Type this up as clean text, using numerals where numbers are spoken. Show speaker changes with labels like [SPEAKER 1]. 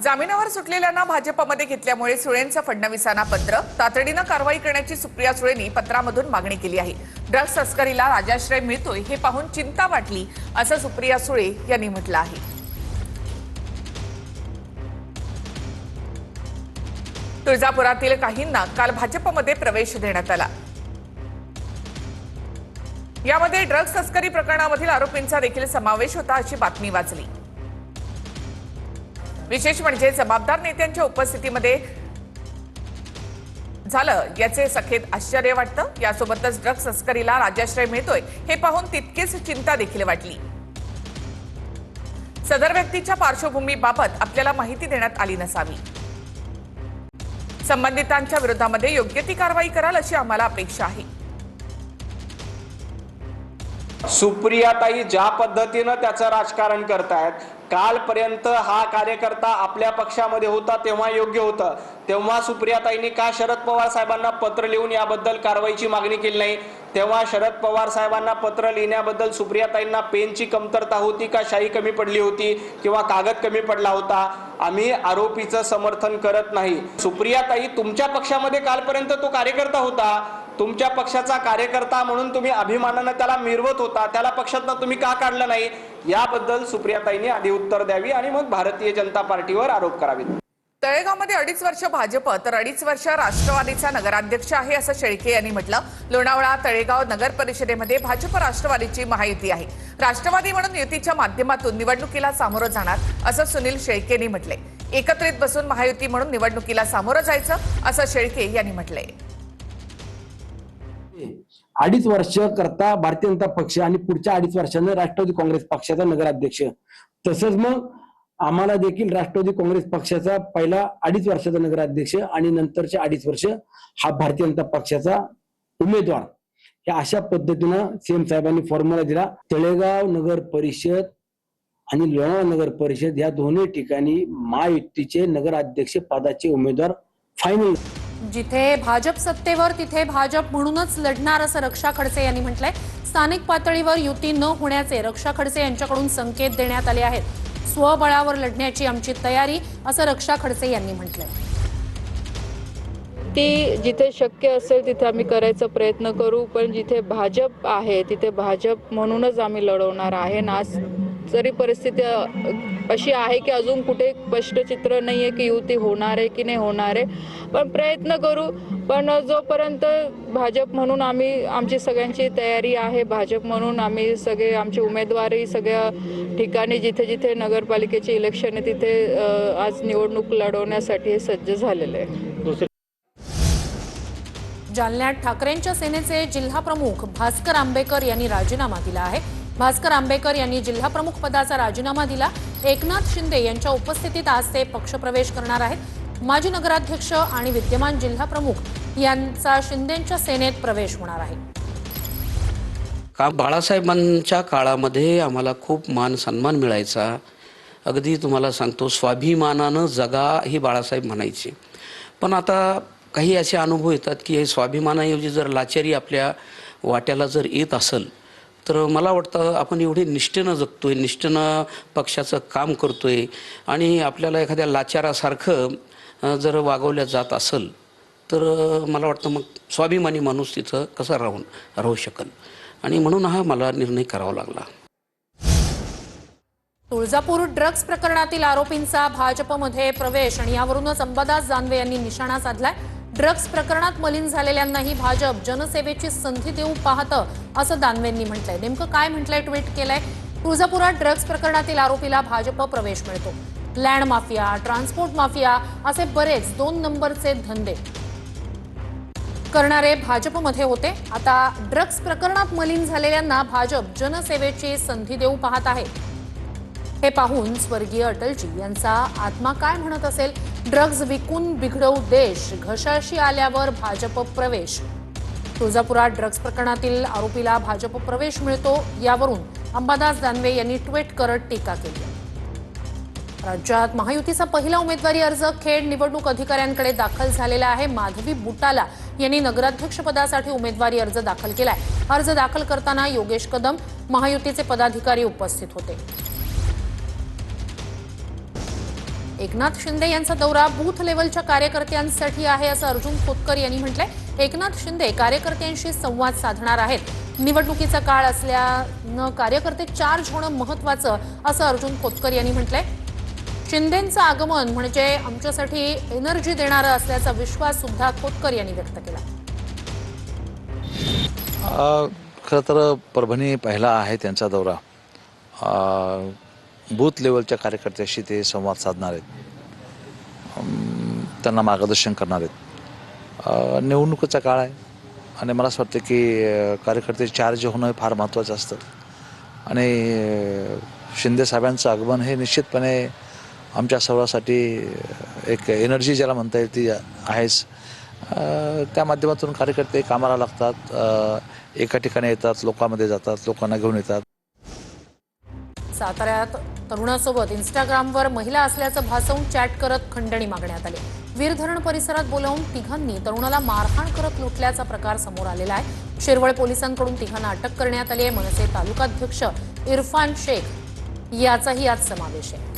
[SPEAKER 1] जामिनावर सुटलेल्यांना भाजपमध्ये घेतल्यामुळे सुळेंचं फडणवीसांना पत्र, तातडीनं कारवाई करण्याची सुप्रिया सुळेंनी पत्रामधून मागणी केली आहे। ड्रग्ज तस्करीला राजाश्रय मिळतोय हे पाहून चिंता वाटली असं सुप्रिया सुळे यांनी म्हटलं आहे। तुळजापुरातील काहींना काल भाजपमध्ये प्रवेश देण्यात आला। यामध्ये ड्रग्ज तस्करी प्रकरणामधील आरोपींचा देखील समावेश होता अशी बातमी वाचली। विशेष म्हणजे जबाबदार नेत्यांच्या उपस्थितीमध्ये झालं याचे सखेत आश्चर्य वाटतं। यासोबतच ड्रग्ज तस्करीला राजाश्रय मिळतोय हे पाहून तितकीच चिंता देखील वाटली। सदर व्यक्तीच्या पार्श्वभूमीबाबत आपल्याला माहिती देण्यात आली नसावी। संबंधितांच्या विरोधामध्ये योग्य ती कारवाई कराल अशी आम्हाला अपेक्षा आहे।
[SPEAKER 2] सुप्रियाताई ज्या पद्धतीनं त्याचं राजकारण करतायत, कालपर्यंत हा कार्यकर्ता आपल्या पक्षामध्ये होता तेव्हा योग्य होतं, तेव्हा सुप्रियाताईंनी का शरद पवार साहेबांना पत्र लिहून याबद्दल कारवाईची मागणी केली नाही? तेव्हा शरद पवार साहेबांना पत्र लिहिण्याबद्दल सुप्रियाताईंना पेनची कमतरता होती का, शाई कमी पडली होती किंवा कागद कमी पडला होता? आम्ही आरोपीचं समर्थन करत नाही। सुप्रियाताई तुमच्या पक्षामध्ये कालपर्यंत तो कार्यकर्ता होता, तुमच्या पक्षाचा कार्यकर्ता म्हणून तुम्ही अभिमानाने त्याला मिरवत होता, त्याला पक्षातनं तुम्ही का काढलं नाही? याबद्दल सुप्रियाताईंनी आधी उत्तर द्यावी आणि मग भारतीय जनता पार्टीवर आरोप करावेत।
[SPEAKER 1] तळेगावमध्ये 2.5 वर्ष भाजप तर 2.5 वर्ष राष्ट्रवादीचा नगराध्यक्ष आहे असं शेळके यांनी म्हटलं। लोणावळा तळेगाव नगर परिषदेमध्ये भाजप राष्ट्रवादीची महायुती आहे। राष्ट्रवादी म्हणून युतीच्या माध्यमातून निवडणुकीला सामोरं जाणार असं सुनील शेळकेंनी म्हटले। एकत्रित बसून महायुती म्हणून निवडणुकीला सामोरं जायचं असं शेळके यांनी म्हटलंय।
[SPEAKER 3] 2.5 वर्ष करता भारतीय जनता पक्ष आणि पुढच्या 2.5 वर्षांना राष्ट्रवादी काँग्रेस पक्षाचा नगराध्यक्ष, तसंच मग आम्हाला देखील राष्ट्रवादी काँग्रेस पक्षाचा पहिला 2.5 वर्षाचा नगराध्यक्ष आणि नंतरचे 2.5 वर्ष हा भारतीय जनता पक्षाचा उमेदवार, या अशा पद्धतीनं सीएम साहेबांनी फॉर्म्युला दिला। तळेगाव नगर परिषद आणि लोणावळा नगर परिषद या दोन्ही ठिकाणी महायुतीचे नगराध्यक्ष पदाचे उमेदवार फायनल।
[SPEAKER 4] जिथे भाजप सत्तेवर तिथे भाजप म्हणूनच लढणार असं रक्षा खडसे यांनी म्हटलंय। स्थानिक पातळीवर युती न होण्याचे रक्षा खडसे यांच्याकडून संकेत देण्यात आले आहेत। स्वबळावर लढण्याची आमची तयारी असं रक्षा खडसे यांनी म्हटलंय।
[SPEAKER 5] ती जिथे शक्य असेल तिथे आम्ही करायचा प्रयत्न करू, पण जिथे भाजप आहे तिथे भाजप म्हणूनच आम्ही लढवणार आहे। आज जरी परिस्थिती अशी आहे की अजून कुठे स्पष्ट चित्र नाहीये की युती होणार आहे की नाही होणार आहे, पण प्रयत्न करू। पण जोपर्यंत भाजप म्हणून आमची सगळ्यांची तयारी आहे, भाजप म्हणून आम्ही सगळे आमचे उमेदवारही सगळ्या ठिकाणी जिथे जिथे नगरपालिकेचे इलेक्शन आहे तिथे आज निवडणूक लढवण्यासाठी सज्ज झालेले आहे।
[SPEAKER 4] जालन्यात ठाकरेंच्या सेनेचे जिल्हा प्रमुख भास्कर आंबेकर यांनी राजीनामा दिला आहे। भास्कर आंबेकर यांनी जिल्हा प्रमुख पदाचा राजीनामा दिला। एकनाथ शिंदे यांच्या उपस्थितीत आज ते पक्षप्रवेश करणार आहेत। माजी नगराध्यक्ष आणि विद्यमान जिल्हा प्रमुख यांचा शिंदेंच्या सेनेत प्रवेश होणार आहे।
[SPEAKER 6] बाळासाहेबांच्या काळामध्ये आम्हाला खूप मान सन्मान मिळायचा। अगदी तुम्हाला सांगतो, स्वाभिमानानं जगा ही बाळासाहेब म्हणायचे। पण आता काही असे अनुभव येतात की हे स्वाभिमानाऐवजी जर लाचारी आपल्या वाट्याला जर येत असेल तर मला वाटतं आपण एवढे निष्ठेनं जगतोय, निष्ठेनं पक्षाचं काम करतोय आणि आपल्याला एखाद्या लाचारासारखं जर वागवल्या जात असेल तर मला वाटतं मग स्वाभिमानी माणूस तिथं कसा राहू शकेल, आणि म्हणून हा मला निर्णय करावा लागला।
[SPEAKER 4] तुळजापूर ड्रग्ज प्रकरणातील आरोपींचा भाजपमध्ये प्रवेश आणि यावरूनच अंबादास दानवे यांनी निशाणा साधलाय। ड्रग्ज प्रकरणात मलिन झालेल्यांनाही भाजप जनसेवेची संधी देऊ पाहतं असं दानवेंनी म्हटलंय। नेमकं काय म्हटलंय, ट्विट केलंय। तुळजापुरात ड्रग्ज प्रकरणातील आरोपीला भाजप प्रवेश मिळतो। लँड माफिया, ट्रान्सपोर्ट माफिया असे बरेच 2 नंबरचे धंदे करणारे भाजपमध्ये होते। आता ड्रग्ज प्रकरणात मलिन झालेल्यांना भाजप जनसेवेची संधी देऊ पाहत आहे। हे पाहून स्वर्गीय अटलजी यांचा आत्मा काय म्हणत असेल? ड्रग्ज विकून बिघडवू देश, घशाशी आल्यावर भाजप प्रवेश। तुळजापुरात ड्रग्ज प्रकरणातील आरोपीला भाजप प्रवेश मिळतो, यावरून अंबादास दानवे यांनी ट्विट करत टीका केली। राज्यात महायुतीचा पहिला उमेदवारी अर्ज खेड निवडणूक अधिकाऱ्यांकडे दाखल झालेला आहे। माधवी बुटाला यांनी नगराध्यक्षपदासाठी उमेदवारी अर्ज दाखल केलाय। अर्ज दाखल करताना योगेश कदम महायुतीचे पदाधिकारी उपस्थित होते। एकनाथ शिंदे यांचा दौरा बूथ लेव्हलच्या कार्यकर्त्यांसाठी आहे असं अर्जुन खोतकर यांनी म्हटलंय. एकनाथ शिंदे कार्यकर्त्यांशी संवाद साधणार आहेत. निवडणुकीचा काळ असल्यानं कार्यकर्ते चार्ज होणं महत्वाचं असं अर्जुन खोतकर यांनी म्हटलंय. शिंदेंचं आगमन म्हणजे आमच्यासाठी एनर्जी देणारं असल्याचा विश्वास सुद्धा खोतकर यांनी व्यक्त केला.
[SPEAKER 7] खरं तर परभणी पहिला आहे त्यांचा दौरा. बूथ लेवलच्या कार्यकर्त्याशी ते संवाद साधणार आहेत, त्यांना मार्गदर्शन करणार आहेत. निवडणुकीचा काळ आहे आणि मला असं वाटतं की कार्यकर्ते चार्ज होणं हे फार महत्त्वाचं असतं आणि शिंदे साहेबांचं आगमन हे निश्चितपणे आमच्या सर्वांसाठी एक एनर्जी ज्याला म्हणता येईल ती आहेच. त्या माध्यमातून कार्यकर्ते कामाला लागतात, एका ठिकाणी येतात, लोकांमध्ये जातात, लोकांना घेऊन येतात.
[SPEAKER 4] साताऱ्यात तरुणासोबत इंस्टाग्रामवर महिला असल्याचं भासवून चॅट करत खंडणी मागण्यात आली. वीर धरण परिसरात बोलावून तिघांनी तरुणाला मारहाण करत लुटल्याचा प्रकार समोर आलेला आहे. शिरवळ पोलिसांकडून तिघांना अटक करण्यात आली आहे. मनसे तालुकाध्यक्ष इरफान शेख याचाही यात समावेश आहे.